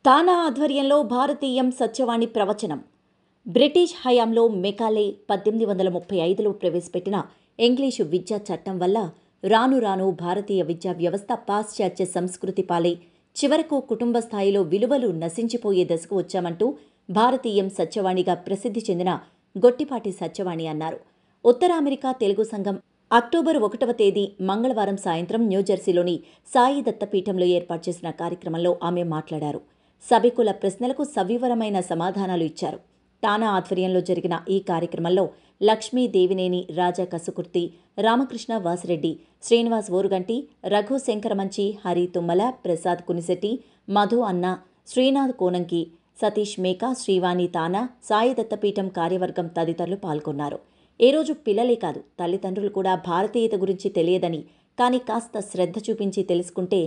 తానా ఆధ్వర్యంలో భారతీయం సత్యవాణి ప్రవచనం. బ్రిటిష్ హయాంలో మెకాలే 1835లో ప్రవేశపెట్టిన ఇంగ్లీషు విద్యా చట్టం వల్ల రాను రాను భారతీయ విద్యా వ్యవస్థ పాశ్చాత్య సంస్కృతి పాలై చివరకు కుటుంబ స్థాయిలో విలువలు నశించిపోయే దశకు వచ్చామంటూ భారతీయం సత్యవాణిగా ప్రసిద్ధి చెందిన గొట్టిపాటి సత్యవాణి అన్నారు. ఉత్తర అమెరికా తెలుగు సంఘం అక్టోబర్ 1వ తేదీ మంగళవారం సాయంత్రం న్యూజెర్సీలోని సాయి దత్తపీఠంలో ఏర్పాటు చేసిన కార్యక్రమంలో ఆమె మాట్లాడారు. సభికుల ప్రశ్నలకు సవివరమైన సమాధానాలు ఇచ్చారు. తానా ఆధ్వర్యంలో జరిగిన ఈ కార్యక్రమంలో లక్ష్మీ దేవినేని రాజా కసుకుర్తి, రామకృష్ణ వాసిరెడ్డి, శ్రీనివాస్ ఓరుగంటి, రఘు శంకరమంచి, హరి తుమ్మల, ప్రసాద్ కునిశెట్టి, మధు అన్న, శ్రీనాథ్ కోనంకి, సతీష్ మేకా, శ్రీవాణి తానా, సాయి దత్తపీఠం కార్యవర్గం తదితరులు పాల్గొన్నారు. ఏ రోజు పిల్లలే కాదు, తల్లిదండ్రులు కూడా భారతీయత గురించి తెలియదని, కానీ కాస్త శ్రద్ధ చూపించి తెలుసుకుంటే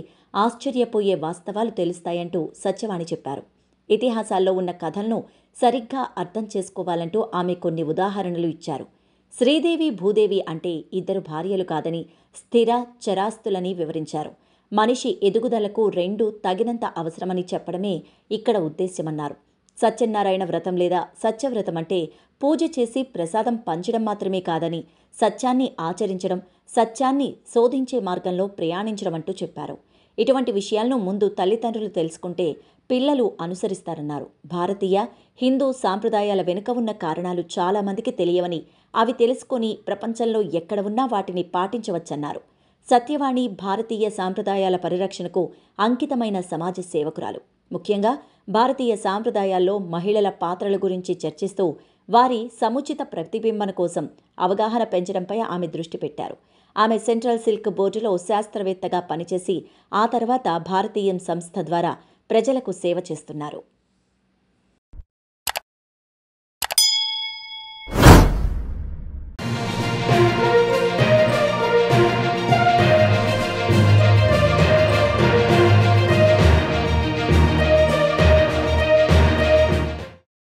ఆశ్చర్యపోయే వాస్తవాలు తెలుస్తాయంటూ సత్యవాణి చెప్పారు. ఇతిహాసాల్లో ఉన్న కథలను సరిగ్గా అర్థం చేసుకోవాలంటూ ఆమె కొన్ని ఉదాహరణలు ఇచ్చారు. శ్రీదేవి భూదేవి అంటే ఇద్దరు భార్యలు కాదని, స్థిర చరాస్తులని వివరించారు. మనిషి ఎదుగుదలకు రెండు తగినంత అవసరమని చెప్పడమే ఇక్కడ ఉద్దేశ్యమన్నారు. సత్యనారాయణ వ్రతం లేదా సత్యవ్రతం అంటే పూజ చేసి ప్రసాదం పంచడం మాత్రమే కాదని, సత్యాన్ని ఆచరించడం, సత్యాన్ని శోధించే మార్గంలో ప్రయాణించడం అంటూ చెప్పారు. ఇటువంటి విషయాలను ముందు తల్లిదండ్రులు తెలుసుకుంటే పిల్లలు అనుసరిస్తారన్నారు. భారతీయ, హిందూ సాంప్రదాయాల వెనుక ఉన్న కారణాలు చాలామందికి తెలియవని, అవి తెలుసుకొని ప్రపంచంలో ఎక్కడ ఉన్నా వాటిని పాటించవచ్చన్నారు. సత్యవాణి భారతీయ సాంప్రదాయాల పరిరక్షణకు అంకితమైన సమాజ సేవకురాలు. ముఖ్యంగా భారతీయ సాంప్రదాయాల్లో మహిళల పాత్రల గురించి చర్చిస్తూ వారి సముచిత ప్రతిబింబన కోసం అవగాహన పెంచడంపై ఆమె దృష్టి పెట్టారు. ఆమె సెంట్రల్ సిల్క్ బోర్డులో శాస్త్రవేత్తగా పనిచేసి ఆ తర్వాత భారతీయం సంస్థ ద్వారా ప్రజలకు సేవ చేస్తున్నారు.